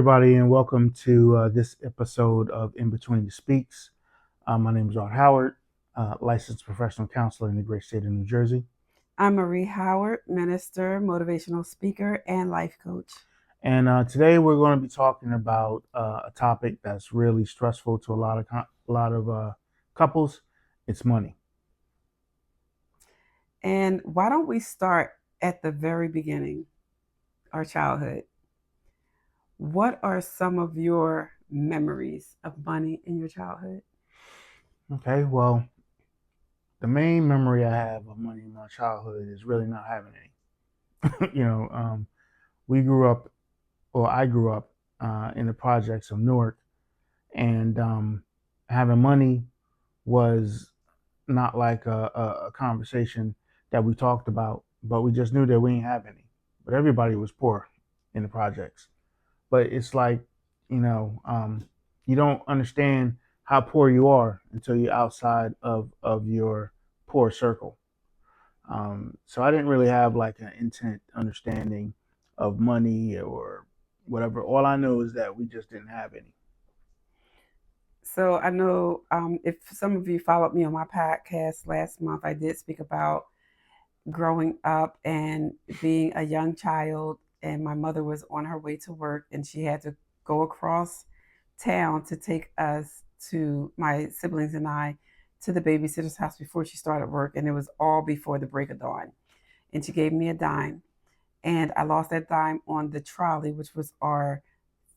everybody, and welcome to this episode of In Between the Speaks. My name is Art Howard, licensed professional counselor in the great state of New Jersey. I'm Marie Howard, minister, motivational speaker, and life coach. And today we're going to be talking about a topic that's really stressful to a lot of couples. It's money. And why don't we start at the very beginning, our childhood? What are some of your memories of money in your childhood? Okay, well, the main memory I have of money in my childhood is really not having any. We grew up, or I grew up in the projects of Newark, and having money was not like a conversation that we talked about, but we just knew that we didn't have any. But everybody was poor in the projects. But it's like, you know, um, you don't understand how poor you are until you're outside of your poor circle. So I didn't really have like an intent understanding of money or whatever. All I know is that we just didn't have any. So I know if some of you followed me on my podcast last month, I did speak about growing up and being a young child, and my mother was on her way to work, and she had to go across town to take us to my siblings and I to the babysitter's house before she started work, and it was all before the break of dawn. And she gave me a dime, and I lost that dime on the trolley, which was our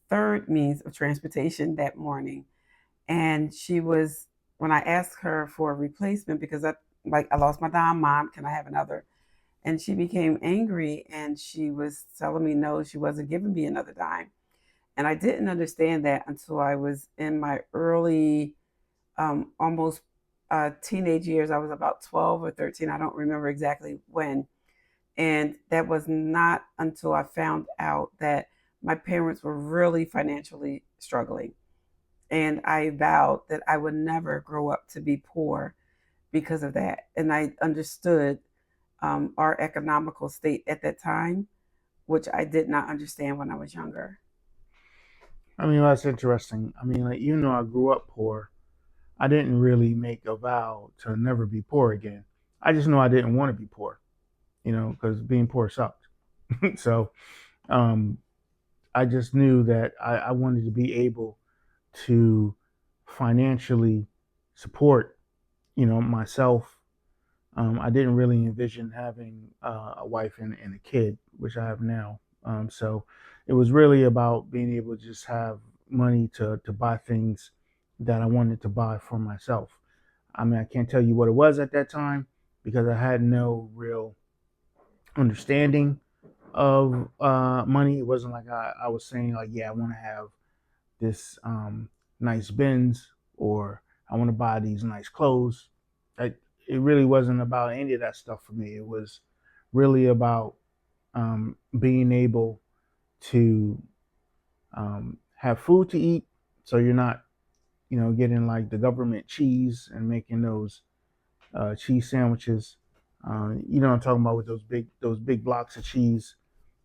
third means of transportation that morning. And she was, when I asked her for a replacement because I lost my dime, Mom, can I have another? And she became angry, and she was telling me no, she wasn't giving me another dime. And I didn't understand that until I was in my early, almost teenage years. I was about 12 or 13. I don't remember exactly when. And that was not until I found out that my parents were really financially struggling. And I vowed that I would never grow up to be poor because of that. And I understood our economical state at that time, which I did not understand when I was younger. I mean, that's interesting. I mean, like, even though I grew up poor, I didn't really make a vow to never be poor again. I just know I didn't want to be poor, because being poor sucked. So um, I just knew that I wanted to be able to financially support, myself. I didn't really envision having a wife and a kid, which I have now. So it was really about being able to just have money to buy things that I wanted to buy for myself. I mean, I can't tell you what it was at that time because I had no real understanding of money. It wasn't like I was saying like, yeah, I want to have this nice Benz or I want to buy these nice clothes. I, it really wasn't about any of that stuff for me. It was really about being able to have food to eat, so you're not, getting like the government cheese and making those cheese sandwiches. What I'm talking about with those big blocks of cheese.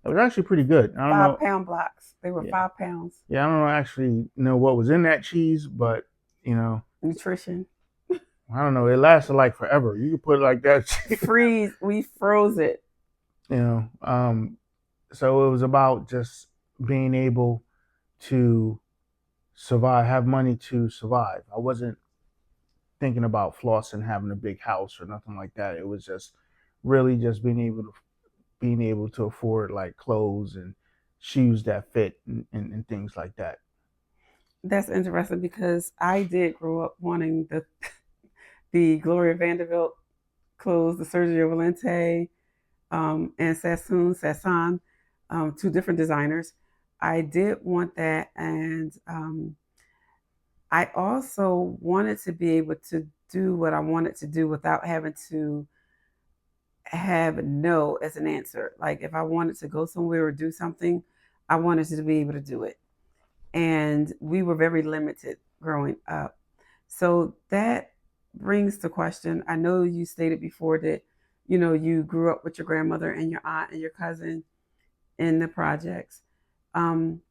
It was actually pretty good. I don't Five know. pound blocks. They were Yeah, 5 pounds. yeah. I don't actually know what was in that cheese, but you know, Nutrition. I don't know. It lasted like forever. You could put it like that. Freeze. We froze it. you know. So it was about just being able to survive, have money to survive. I wasn't thinking about flossing, having a big house or nothing like that. It was just really just being able to afford like clothes and shoes that fit and things like that. That's interesting because I did grow up wanting the Gloria Vanderbilt clothes, the Sergio Valente, and Sassoon, two different designers. I did want that, and I also wanted to be able to do what I wanted to do without having to have no as an answer. Like if I wanted to go somewhere or do something, I wanted to be able to do it. And we were very limited growing up. So that brings the question. I know you stated before that, you grew up with your grandmother and your aunt and your cousin in the projects. Um,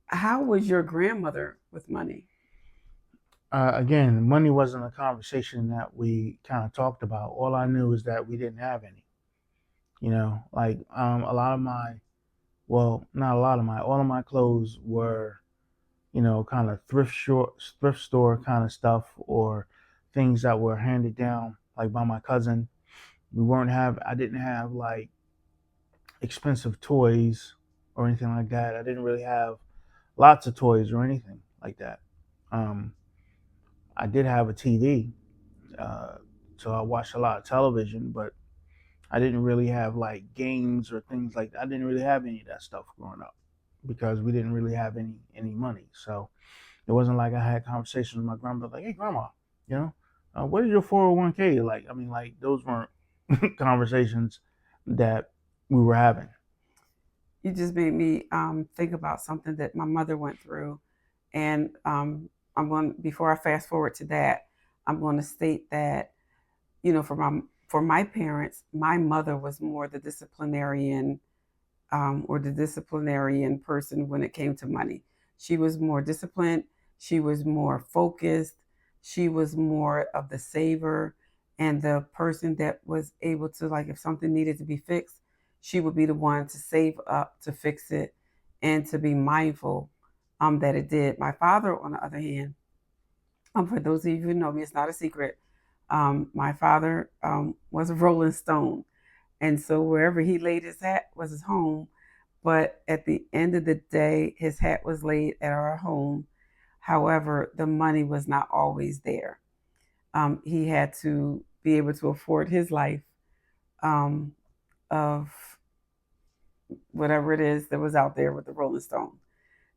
How was your grandmother with money? Again, money wasn't a conversation that we kind of talked about. All I knew is that we didn't have any. Like a lot of my, well, not a lot of my, all of my clothes were, kind of thrift store kind of stuff, or things that were handed down like by my cousin. I didn't have like expensive toys or anything like that. I didn't really have lots of toys or anything like that. Um, I did have a TV, uh, so I watched a lot of television, but I didn't really have like games or things like that. I didn't really have any of that stuff growing up because we didn't really have any money. So it wasn't like I had conversations with my grandma like, "Hey, grandma, you know, what is your 401k like?" I mean, like those weren't conversations that we were having. You just made me think about something that my mother went through, and I'm going before I fast forward to that, I'm going to state that for my parents, my mother was more the disciplinarian or the disciplinarian person when it came to money. She was more disciplined. She was more focused. She was more of the saver and the person that was able to, like, if something needed to be fixed, she would be the one to save up to fix it and to be mindful that it did. My father, on the other hand, for those of you who know me, it's not a secret. My father was a Rolling Stone. And so wherever he laid his hat was his home. But at the end of the day, his hat was laid at our home. However, the money was not always there. He had to be able to afford his life um, of whatever it is that was out there with the Rolling Stone.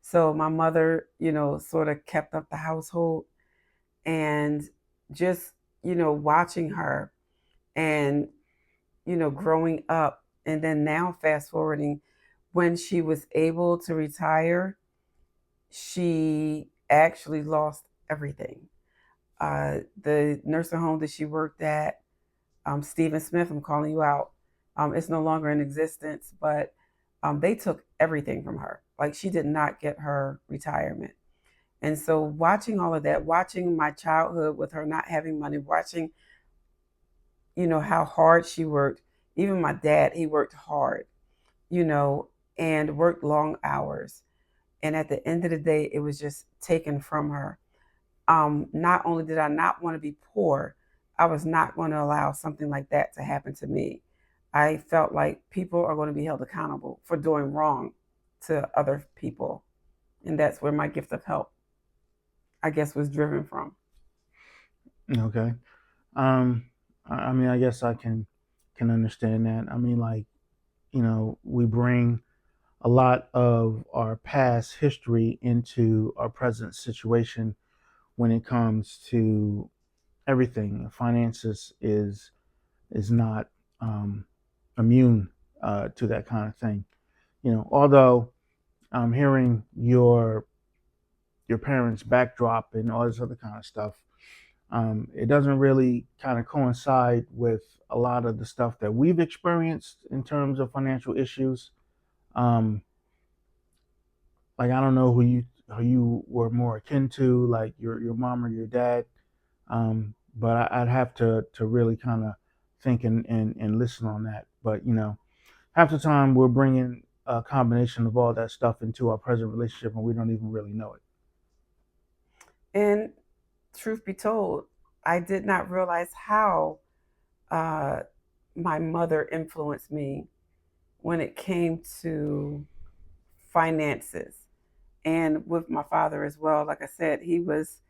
So my mother, sort of kept up the household, and just, watching her and, growing up, and then now fast forwarding, when she was able to retire, she actually lost everything. The nursing home that she worked at, Stephen Smith, I'm calling you out. It's no longer in existence, but they took everything from her. Like, she did not get her retirement. And so watching all of that, watching my childhood with her not having money, watching, how hard she worked. Even my dad, he worked hard, you know, and worked long hours. And at the end of the day, it was just taken from her. Not only did I not want to be poor, I was not going to allow something like that to happen to me. I felt like people are going to be held accountable for doing wrong to other people. And that's where my gift of help, I guess, was driven from. Okay. Um, I mean, I guess I can understand that. I mean, like, we bring a lot of our past history into our present situation when it comes to everything. Finances is not immune to that kind of thing. Although I'm hearing your parents' backdrop and all this other kind of stuff, it doesn't really kind of coincide with a lot of the stuff that we've experienced in terms of financial issues. Um, like I don't know who you were more akin to, like your mom or your dad. But I'd have to really kind of think and listen on that. But half the time we're bringing a combination of all that stuff into our present relationship, and we don't even really know it. And truth be told, I did not realize how uh, my mother influenced me when it came to finances, and with my father as well. Like I said, he was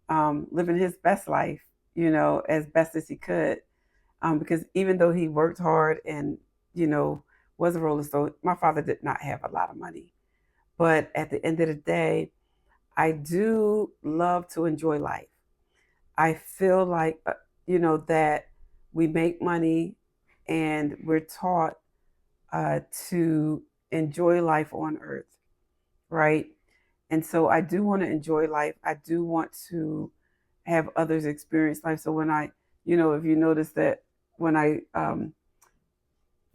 living his best life, as best as he could. Because even though he worked hard and, you know, was a roller stone, my father did not have a lot of money. But at the end of the day, I do love to enjoy life. I feel like, that we make money and we're taught to enjoy life on earth, right? And so I do want to enjoy life. I do want to have others experience life. So when if you notice that when I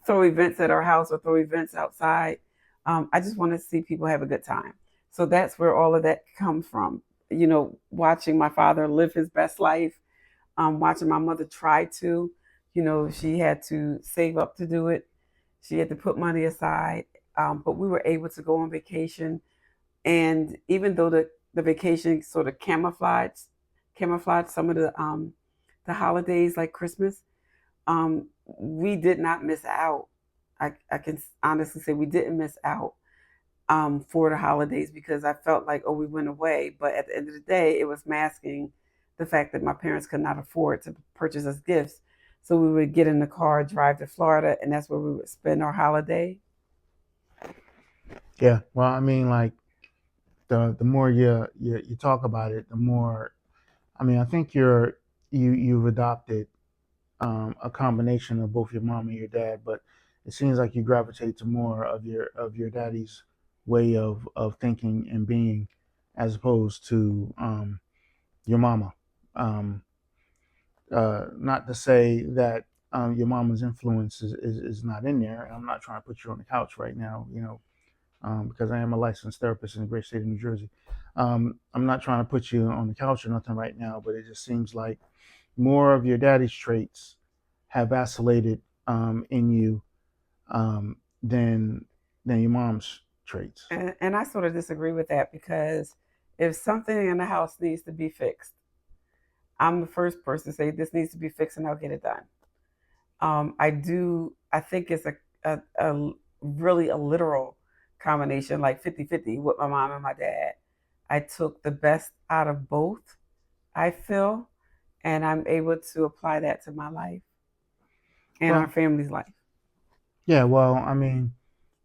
throw events at our house or throw events outside, I just want to see people have a good time. So that's where all of that comes from. Watching my father live his best life, watching my mother try to, she had to save up to do it. She had to put money aside, but we were able to go on vacation. And even though the vacation sort of camouflaged some of the holidays like Christmas, we did not miss out. I can honestly say we didn't miss out for the holidays because I felt like, oh, we went away. But at the end of the day, it was masking the fact that my parents could not afford to purchase us gifts. So we would get in the car, drive to Florida, and that's where we would spend our holiday. Yeah. Well, I mean, like the more you talk about it, the more. I mean, I think you've adopted a combination of both your mom and your dad, but it seems like you gravitate to more of your daddy's way of thinking and being, as opposed to your mama. Um, not to say that your mama's influence is not in there. I'm not trying to put you on the couch right now, because I am a licensed therapist in the great state of New Jersey. I'm not trying to put you on the couch or nothing right now, but it just seems like more of your daddy's traits have vacillated in you um, than your mom's traits. And I sort of disagree with that because if something in the house needs to be fixed, I'm the first person to say this needs to be fixed and I'll get it done. I think it's a really a literal combination, like 50-50 with my mom and my dad. I took the best out of both, I feel, and I'm able to apply that to my life and our Well, family's life. yeah. Well, I mean,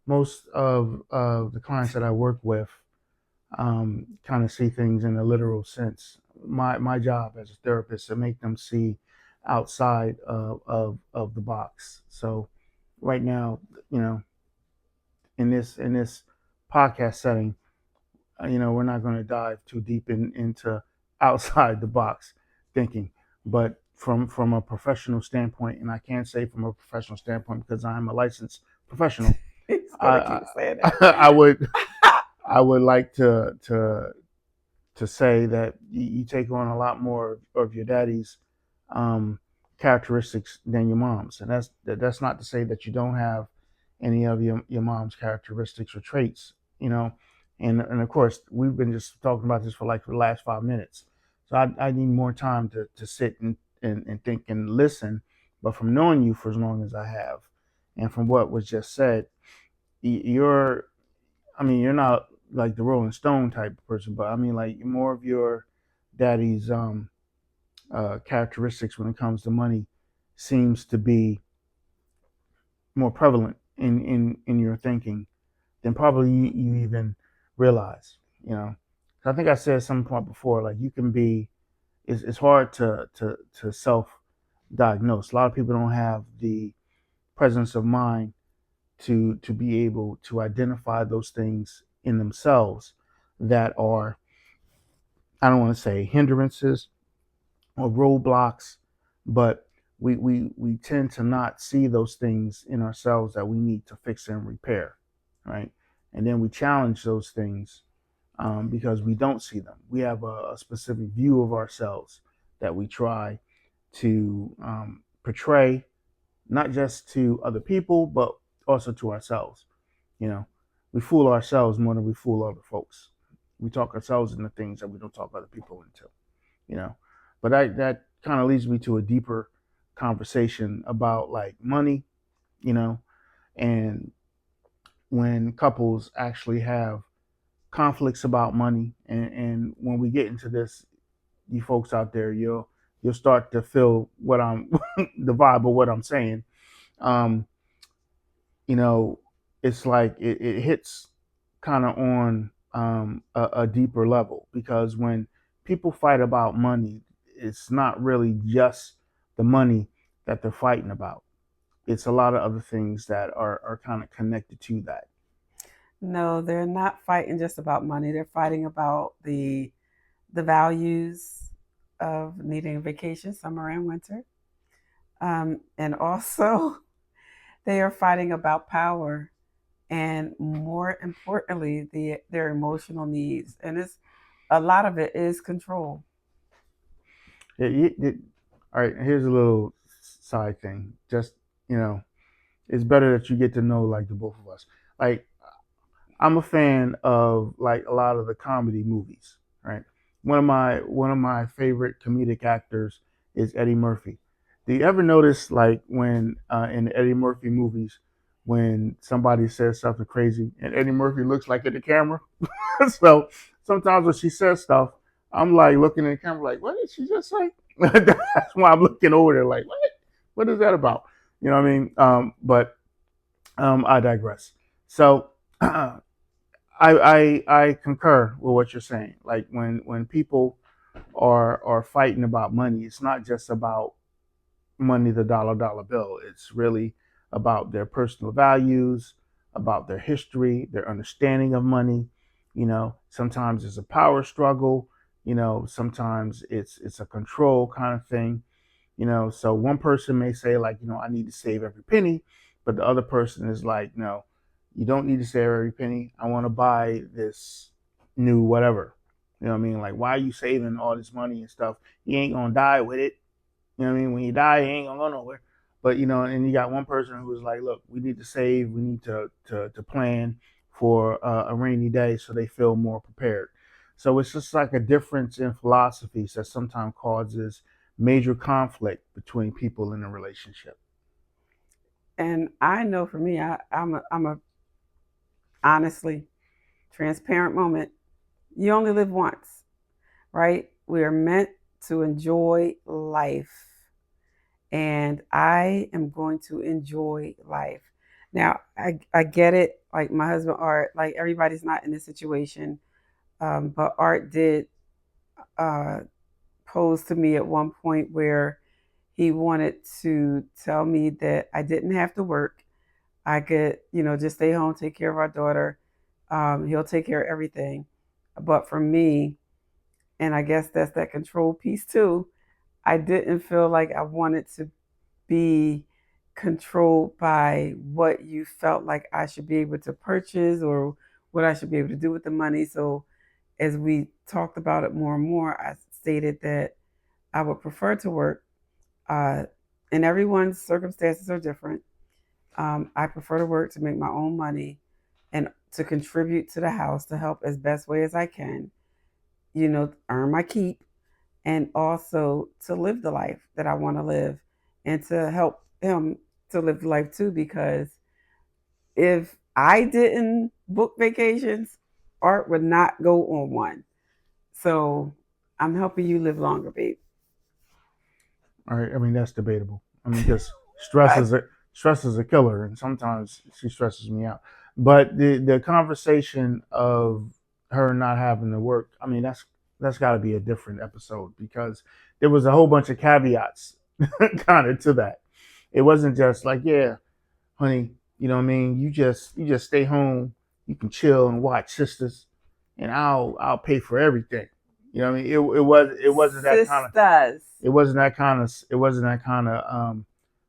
most of the clients that I work with kind of see things in a literal sense. My job as a therapist is to make them see outside of the box. So right now, you know, in this podcast setting, we're not going to dive too deep into outside the box thinking, but from a professional standpoint, and I can't say from a professional standpoint because I'm a licensed professional. He's gonna I keep saying I, that. I would I would like to say that you take on a lot more of your daddy's um, characteristics than your mom's, and that's not to say that you don't have any of your mom's characteristics or traits, you know. And of course, we've been just talking about this for like the last 5 minutes, so I need more time to sit and think and listen. But from knowing you for as long as I have, and from what was just said, you're I mean, you're not like the Rolling Stone type of person, but I mean, like more of your daddy's characteristics when it comes to money seems to be more prevalent in your thinking than probably you even realize. You know, so I think I said some point before, like you can be. It's hard to self diagnose. A lot of people don't have the presence of mind to be able to identify those things in themselves that are, I don't want to say hindrances or roadblocks, but we tend to not see those things in ourselves that we need to fix and repair, right? And then we challenge those things because we don't see them. We have a specific view of ourselves that we try to portray, not just to other people, but also to ourselves. You know, we fool ourselves more than we fool other folks. We talk ourselves into things that we don't talk other people into. You know, but that kind of leads me to a deeper conversation about like money. You know, and when couples actually have conflicts about money, and when we get into this, you folks out there, you'll start to feel what I'm the vibe of what I'm saying. Um, you know, it's like it hits kind of on a deeper level because when people fight about money, it's not really just the money that they're fighting about. It's a lot of other things that are kind of connected to that. No, they're not fighting just about money. They're fighting about the values of needing a vacation, summer and winter, and also they are fighting about power and more importantly, their emotional needs. And it's a lot of it is control. All right, here's a little side thing. Just, you know, it's better that you get to know like the both of us. Like I'm a fan of like a lot of the comedy movies, right? One of my favorite comedic actors is Eddie Murphy. Do you ever notice like when in the Eddie Murphy movies when somebody says something crazy and Eddie Murphy looks like at the camera? So sometimes when she says stuff, I'm like looking at the camera like, what did she just say? That's why I'm looking over there like, what? What is that about? You know what I mean? But I digress. So I concur with what you're saying. Like when people are fighting about money, it's not just about money, the dollar bill. It's really about their personal values, about their history, their understanding of money. Sometimes it's a power struggle. Sometimes it's a control kind of thing. So one person may say like, I need to save every penny, but the other person is like, no, you don't need to save every penny. I want to buy this new whatever. You know what I mean? Like, why are you saving all this money and stuff? You ain't gonna die with it. You know what I mean? When you die, you ain't gonna go nowhere. But and you got one person who's like, look, we need to save, we need to plan for a rainy day, so they feel more prepared. So it's just like a difference in philosophies that sometimes causes major conflict between people in a relationship. And I know for me, I'm a honestly transparent moment. You only live once, right? We are meant to enjoy life, and I am going to enjoy life. Now, I get it. Like my husband, Art, like everybody's not in this situation, but Art did uh, pose to me at one point where he wanted to tell me that I didn't have to work. I could, just stay home, take care of our daughter. He'll take care of everything. But for me, and I guess that's that control piece too, I didn't feel like I wanted to be controlled by what you felt like I should be able to purchase or what I should be able to do with the money. So as we talked about it more and more, I stated that I would prefer to work. Uh, and everyone's circumstances are different. I prefer to work to make my own money and to contribute to the house to help as best way as I can, earn my keep and also to live the life that I want to live and to help him to live the life too. Because if I didn't book vacations, Art would not go on one. So I'm helping you live longer, babe. All right, I mean that's debatable. I mean, because stress is a killer, and sometimes she stresses me out. But the conversation of her not having to work, I mean, that's got to be a different episode because there was a whole bunch of caveats kind of to that. It wasn't just like, yeah, honey, you know what I mean. You just stay home, you can chill and watch sisters, and I'll pay for everything. You know what I mean. It wasn't that kind of Sisters.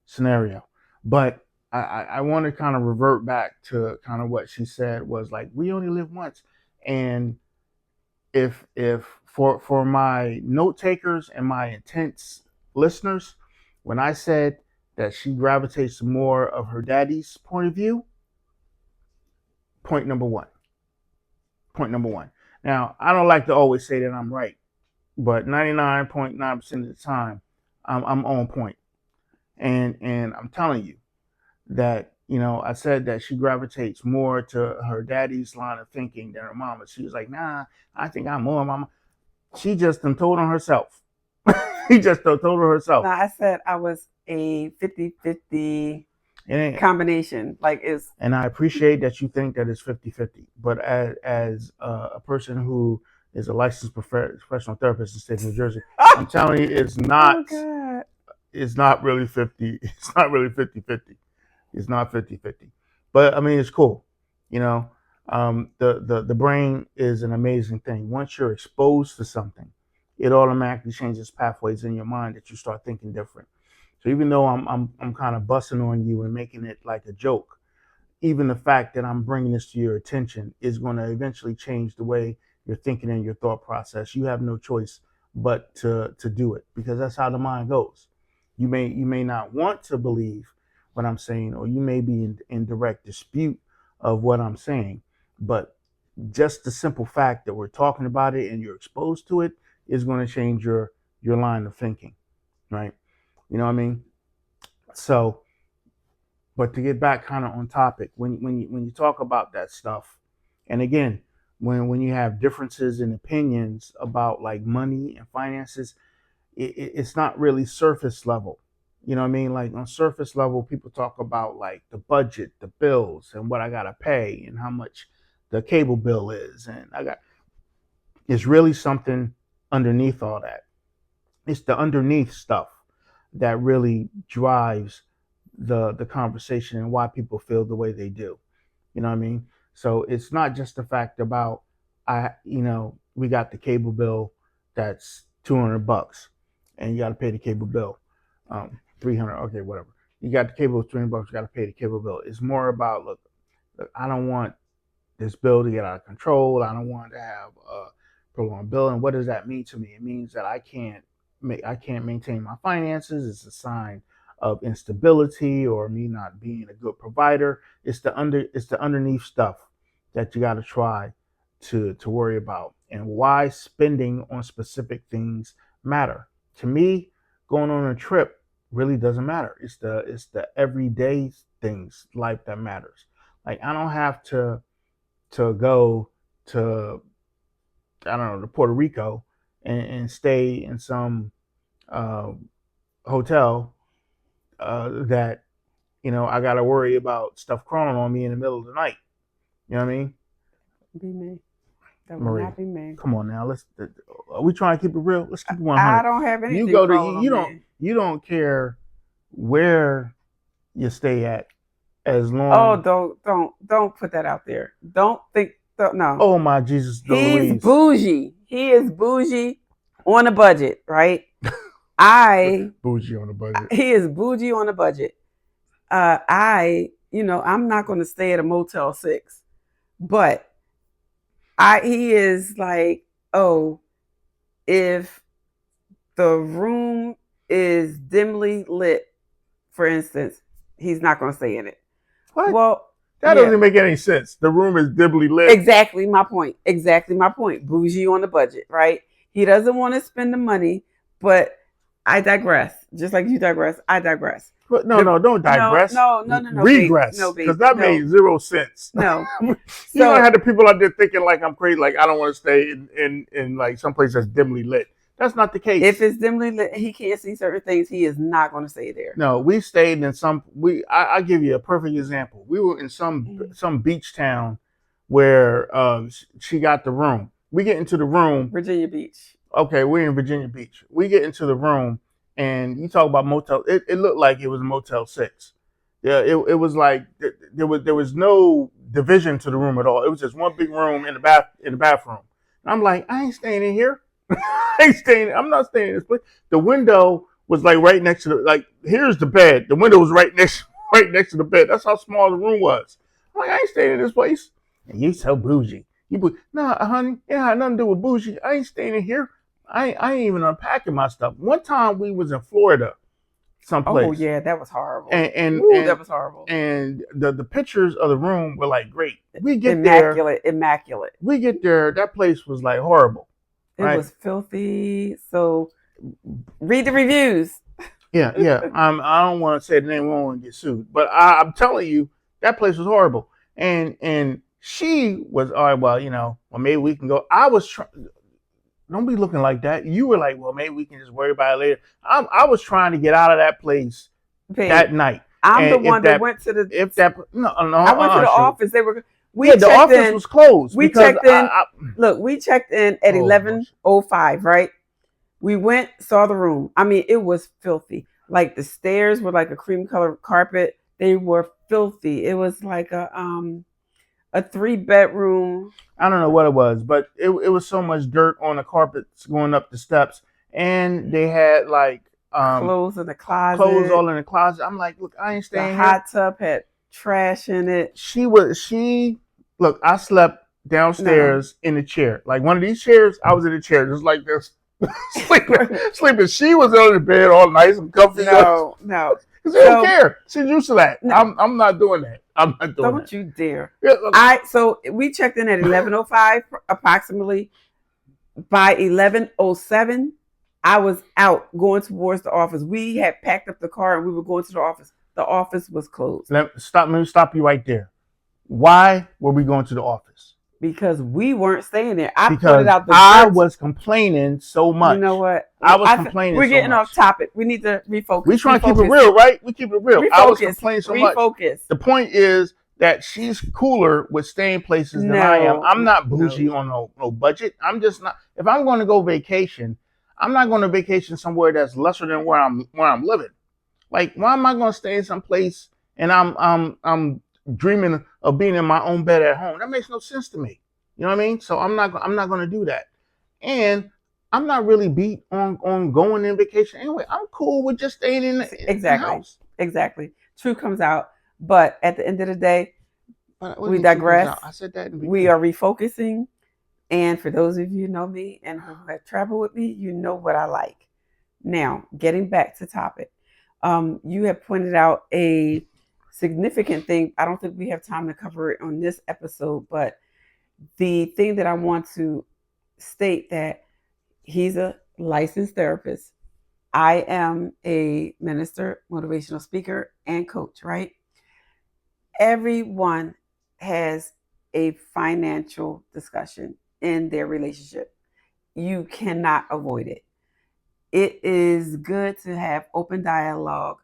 scenario. But I want to kind of revert back to kind of what she said was like we only live once, and if for my note takers and my intense listeners, when I said that she gravitates more of her daddy's point of view, point number one. Point number one. Now I don't like to always say that I'm right, but 99.9% of the time, I'm on point. And I'm telling you that I said that she gravitates more to her daddy's line of thinking than her mama. She was like, nah, I think I'm more mama. She just done told on herself. She just done told her herself. Now I said I was a 50-50 And, combination. Like it's and I appreciate that you think that it's 50-50. But as a person who is a licensed professional therapist in the state of New Jersey, I'm telling you, it's oh not god. it's not really 50. It's not really 50-50. It's not 50-50. But I mean, it's cool. You know, the brain is an amazing thing. Once you're exposed to something, it automatically changes pathways in your mind that you start thinking different. So even though I'm kind of busting on you and making it like a joke, even the fact that I'm bringing this to your attention is going to eventually change the way you're thinking and your thought process. You have no choice but to do it, because that's how the mind goes. You may not want to believe what I'm saying, or you may be in direct dispute of what I'm saying, but just the simple fact that we're talking about it and you're exposed to it is going to change your line of thinking, right? You know what I mean? So, but to get back kind of on topic, when you talk about that stuff, and again, when you have differences in opinions about like money and finances, it's not really surface level. You know what I mean? Like on surface level, people talk about like the budget, the bills, and what I gotta pay, and how much the cable bill is, and I got. It's really something underneath all that. It's the underneath stuff that really drives the conversation and why people feel the way they do. You know what I mean? So it's not just the fact about we got the cable bill that's $200, and you got to pay the cable bill 300. Okay, whatever. You got the cable $300. You got to pay the cable bill. It's more about look, I don't want this bill to get out of control. I don't want to have a prolonged bill. And what does that mean to me? It means that I can't maintain my finances. It's a sign of instability or me not being a good provider. It's the underneath stuff that you got to try to worry about, and why spending on specific things matter. To me, going on a trip really doesn't matter. It's the everyday things life that matters. Like I don't have to go to, I don't know, to Puerto Rico and stay in some uh, hotel that I got to worry about stuff crawling on me in the middle of the night. You know what I mean? Be me. That would Marie, not be me. come on now. Are we trying to keep it real? Let's keep it I 100. don't have You anything go to crawling you on don't me. you don't care where you stay at, as Oh, long. don't put that out there. Don't think no. Oh my Jesus, the He's Louise. bougie. He is bougie on a budget, right? I Bougie on the budget. He is bougie on a budget. I'm not going to stay at a Motel 6, but he is like, oh, if the room is dimly lit, for instance, he's not going to stay in it. What? Well, That yeah, doesn't make any sense. The room is dimly lit. exactly my point. Exactly my point. Bougie on the budget, right? He doesn't want to spend the money, but I digress. Just like you digress, I digress. But no, don't digress. No, babe. Regress, No, babe. because that No, made zero sense. no. You So, don't have the people out there thinking like I'm crazy, like I don't want to stay in like someplace that's dimly lit. That's not the case. if it's dimly lit, he can't see certain things. He is not going to stay there. No, we stayed in some. I give you a perfect example. We were in some beach town where she got the room. We get into the room. Virginia Beach. Okay, we're in Virginia Beach. We get into the room, and you talk about motel. It looked like it was Motel 6. Yeah, it was like there was no division to the room at all. It was just one big room in the bathroom. And I'm like, I ain't staying in here. I'm not staying in this place. The window was like right next to here's the bed. The window was right next to the bed. That's how small the room was. I'm like, I ain't staying in this place. And you so bougie. Nah, honey, it had nothing to do with bougie. I ain't staying in here. I ain't even unpacking my stuff. One time we was in Florida, someplace. Oh yeah, that was horrible. And That was horrible. And the pictures of the room were like great. We get Immaculate. We get there. That place was like horrible. It was filthy. So read the reviews. Yeah. I don't want to say the name. We don't want to get sued. But I'm telling you, that place was horrible. And she was, all right, well, maybe we can go. I was trying. Don't be looking like that. You were like, well, maybe we can just worry about it later. I was trying to get out of that place that night. I'm the one that went to the. I went to the office. They were. The office was closed. We checked in. Look, we checked in at 11:05. Right. We went, saw the room. I mean, it was filthy. Like the stairs were like a cream colored carpet. They were filthy. It was like a 3-bedroom. I don't know what it was, but it was so much dirt on the carpets going up the steps, and they had like clothes in the closet. Clothes all in the closet. I'm like, look, I ain't staying here. The hot tub had trashing it. She look, I slept No, downstairs in a chair. Like one of these chairs, I was in a chair just like this. sleeping. She was on the bed all nice and comfy. no, no. Because they don't So care. She's used to that. no, I'm not doing that. I'm not doing that. don't you dare. Yeah, So we checked in at 11:05 approximately. By 11:07, I was out going towards the office. We had packed up the car and we were going to the office. The office was closed let me stop you right there. Why were we going to the office? because we weren't staying there. I pointed Because out the I dirt. was complaining so You know much. what? I was complaining We're so getting much. off topic. We need to refocus. We trying to keep it real, right? We keep it real. I was complaining so much. Refocus. The point is that she's cooler with staying places than I am. I'm not bougie on no budget. I'm just not. If I'm going to go vacation, I'm not going to vacation somewhere that's lesser than where I'm living. Like, why am I going to stay in some place and I'm dreaming of being in my own bed at home? That makes no sense to me. You know what I mean? So I'm not going to do that. And I'm not really beat on going in vacation anyway. I'm cool with just staying in the house. Exactly. Truth comes out, but at the end of the day, we digress. I said that. We are refocusing, and for those of you who know me and who have traveled with me, you know what I like. Now, getting back to topic, you have pointed out a significant thing. I don't think we have time to cover it on this episode, but the thing that I want to state that he's a licensed therapist. I am a minister, motivational speaker, and coach, right? Everyone has a financial discussion in their relationship. You cannot avoid it. It is good to have open dialogue,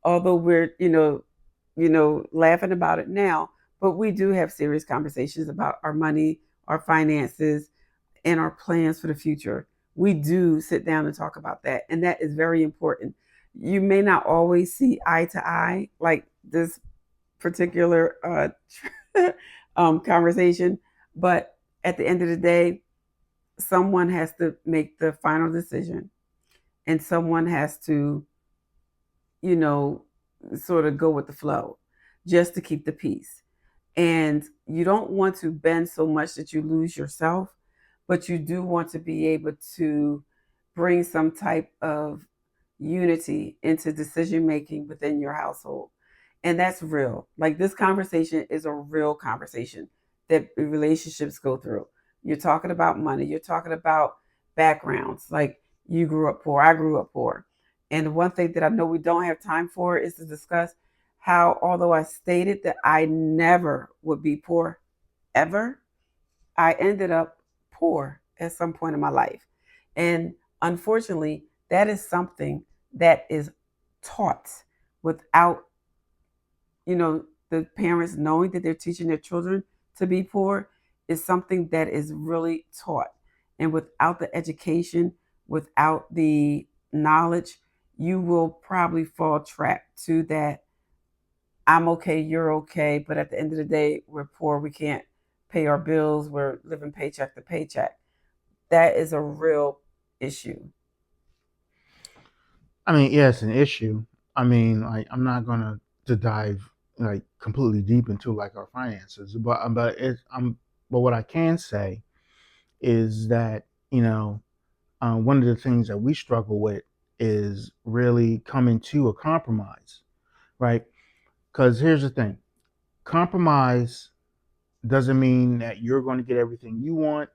although we're, laughing about it now, but we do have serious conversations about our money, our finances, and our plans for the future. We do sit down and talk about that, and that is very important. You may not always see eye to eye, like this particular conversation, but at the end of the day, someone has to make the final decision, and someone has to, you know, sort of go with the flow just to keep the peace. And you don't want to bend so much that you lose yourself, but you do want to be able to bring some type of unity into decision making within your household. And that's real. Like, this conversation is a real conversation that relationships go through. You're talking about money, you're talking about backgrounds. Like, you grew up poor, I grew up poor. And one thing that I know we don't have time for is to discuss how, although I stated that I never would be poor ever, I ended up poor at some point in my life. And unfortunately, that is something that is taught without, the parents knowing that they're teaching their children to be poor, is something that is really taught. And without the education, without the knowledge, you will probably fall trapped to that. I'm okay, you're okay, but at the end of the day, we're poor. We can't pay our bills. We're living paycheck to paycheck. That is a real issue. I mean, yeah, it's an issue. I mean, like, I'm not gonna to dive like completely deep into like our finances, but what I can say is that one of the things that we struggle with is really coming to a compromise, right? Because here's the thing: compromise doesn't mean that you're going to get everything you want.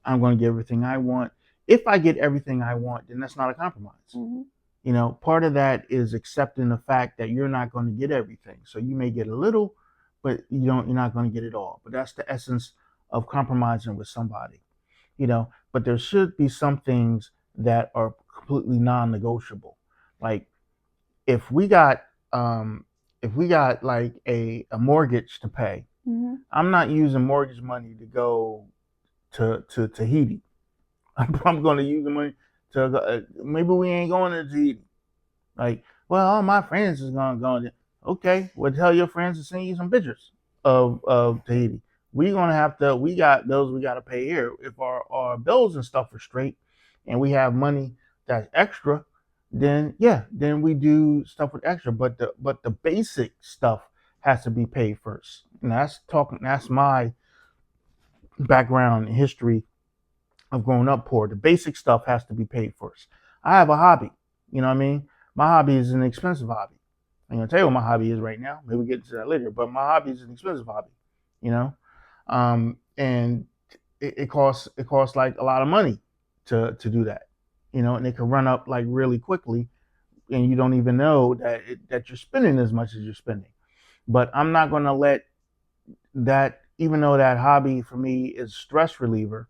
I'm going to get everything I want. If I get everything I want, then that's not a compromise. Mm-hmm. Part of that is accepting the fact that you're not going to get everything. So you may get a little, but you're not going to get it all. But that's the essence of compromising with somebody. But there should be some things that are completely non-negotiable. Like, if we got like a mortgage to pay, Mm-hmm. I'm not using mortgage money to go to Tahiti. I'm going to use the money to maybe we ain't going to Tahiti. Like, well, all my friends is going to go. Okay, well, tell your friends to send you some pictures of Tahiti. We're going to have to, we got bills we got to pay here. If our bills and stuff are straight and we have money that's extra, then yeah, then we do stuff with extra. But the basic stuff has to be paid first. And that's my background and history of growing up poor. The basic stuff has to be paid first. I have a hobby. You know what I mean? My hobby is an expensive hobby. I'm gonna tell you what my hobby is right now. Maybe we'll get into that later. But my hobby is an expensive hobby. You know, and it costs like a lot of money to do that. You know, and it can run up like really quickly, and you don't even know that you're spending as much as you're spending. But I'm not gonna let that, even though that hobby for me is stress reliever,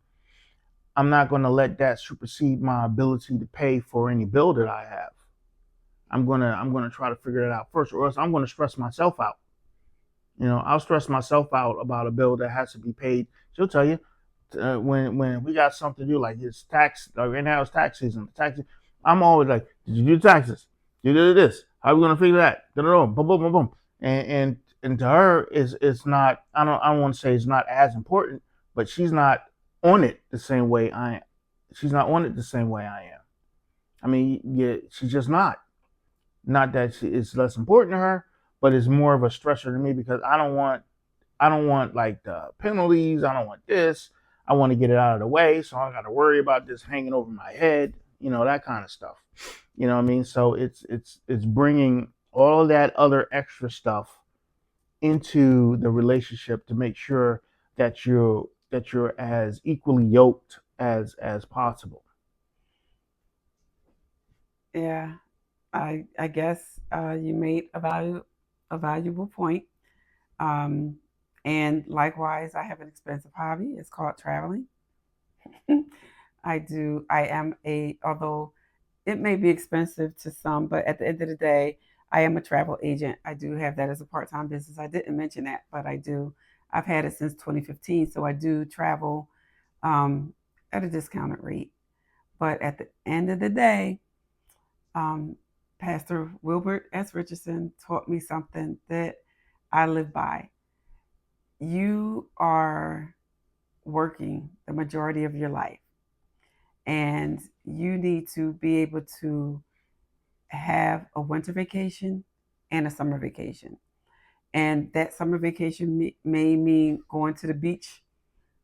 I'm not going to let that supersede my ability to pay for any bill that I have. I'm gonna try to figure it out first, or else I'm gonna stress myself out. You know, I'll stress myself out about a bill that has to be paid. She'll tell you when we got something to do, like it's tax. Like right now it's tax season. I'm always like, did you do taxes? You did this. How are we gonna figure that? Boom, boom, boom, boom. And to her, it's not. I don't want to say it's not as important, but she's not on it the same way I am. She's not on it the same way I am. I mean, yeah, she's just not. Not that it's less important to her, but it's more of a stressor to me because I don't want like the penalties. I don't want this. I want to get it out of the way, so I got to worry about this hanging over my head. You know, that kind of stuff. You know what I mean? So it's bringing all of that other extra stuff into the relationship to make sure that you're as equally yoked as possible. Yeah, I guess you made a valuable point. Um, and likewise, I have an expensive hobby. It's called traveling. I am although it may be expensive to some, but at the end of the day, I am a travel agent. I do have that as a part time business. I didn't mention that, but I do. I've had it since 2015, so I do travel um, at a discounted rate. But at the end of the day, um, Pastor Wilbert S. Richardson taught me something that I live by. You are working the majority of your life, and you need to be able to have a winter vacation and a summer vacation. And that summer vacation may mean going to the beach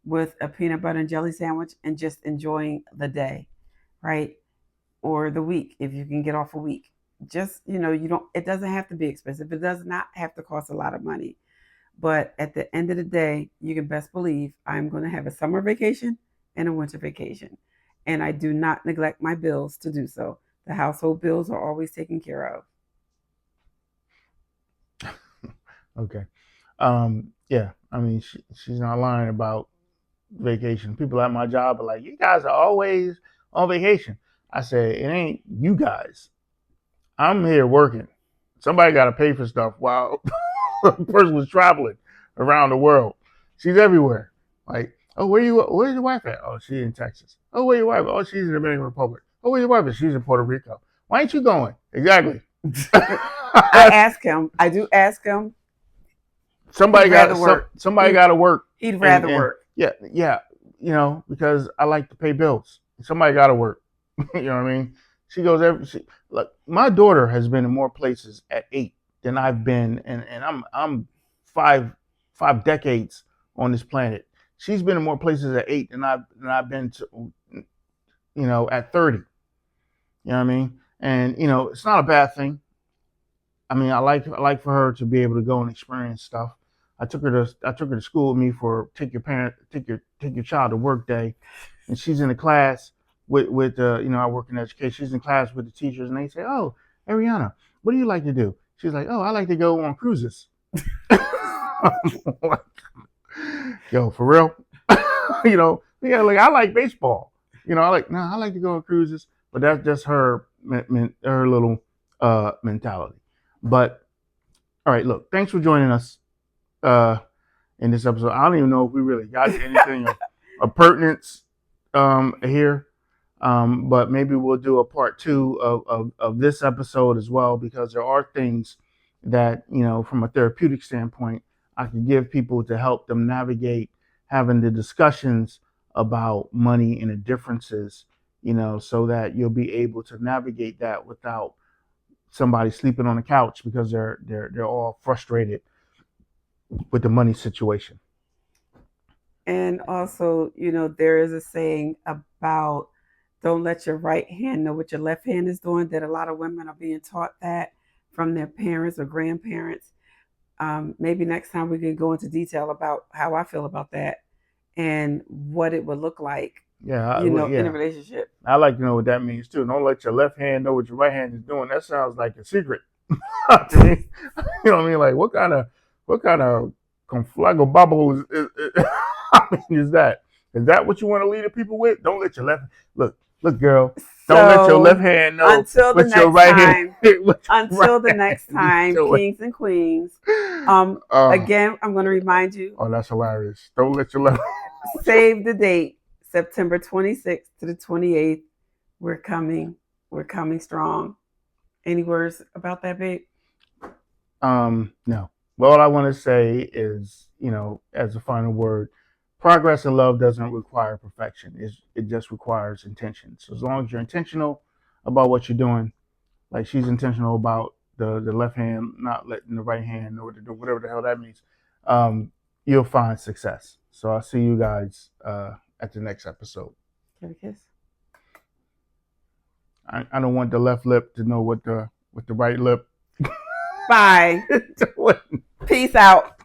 with a peanut butter and jelly sandwich and just enjoying the day, right? Or the week if you can get off a week. Just, you don't, it doesn't have to be expensive. It does not have to cost a lot of money. But at the end of the day, you can best believe I'm going to have a summer vacation and a winter vacation. And I do not neglect my bills to do so. The household bills are always taken care of. Okay. Yeah. I mean, she's not lying about vacation. People at my job are like, "You guys are always on vacation." I said, "It ain't you guys. I'm here working. Somebody got to pay for stuff while a person was traveling around the world. She's everywhere. Like, oh, where's your wife at? Oh, she's in Texas. Oh, where's your wife? Oh, she's in the Dominican Republic. Oh, where's your wife? She's in Puerto Rico. Why ain't you going? Exactly. I do ask him, somebody he'd rather got work. somebody got to work, He'd and rather work. yeah, yeah, because I like to pay bills. Somebody got to work. You know what I mean? She goes look. My daughter has been in more places at 8 than I've been, and I'm five decades on this planet. She's been in more places at 8 than I've been to, at 30. You know what I mean? And it's not a bad thing. I mean, I like for her to be able to go and experience stuff. I took her to school with me for take your child to work day, and she's in the class with I work in education. She's in class with the teachers, and they say, "Oh, Ariana, what do you like to do?" She's like, "Oh, I like to go on cruises." Yo, for real? Yeah, like I like baseball. I like to go on cruises, but that's just her little mentality. But all right, look, thanks for joining us uh, in this episode. I don't even know if we really got to anything of pertinence here, but maybe we'll do a part two of this episode as well, because there are things that, from a therapeutic standpoint, I could give people to help them navigate having the discussions about money and the differences, so that you'll be able to navigate that without somebody sleeping on the couch because they're all frustrated with the money situation. And also, there is a saying about don't let your right hand know what your left hand is doing, that a lot of women are being taught that from their parents or grandparents. Maybe next time we can go into detail about how I feel about that and what it would look like, in a Yeah. relationship. I like to know what that means too. Don't let your left hand know what your right hand is doing. That sounds like a secret. To me. You know what I mean? Like what kind of conflagobubble I mean, is that? Is that what you want to lead the people with? Don't let your left look, girl. Don't let your left So hand know until the what your next right hand time, what your right until the next hand is time, doing. kings and queens, um, Uh, again, I'm going to remind you, oh, that's hilarious. Don't let your left. save the date, September 26th to the 28th. We're coming. We're coming strong. Any words about that, babe? No. Well, all I want to say is, as a final word, progress in love doesn't require perfection. It just requires intention. So as long as you're intentional about what you're doing, like she's intentional about the left hand not letting the right hand know what to do, whatever the hell that means, you'll find success. So I'll see you guys at the next episode. Give a kiss. I don't want the left lip to know what the right lip. Bye. Peace out.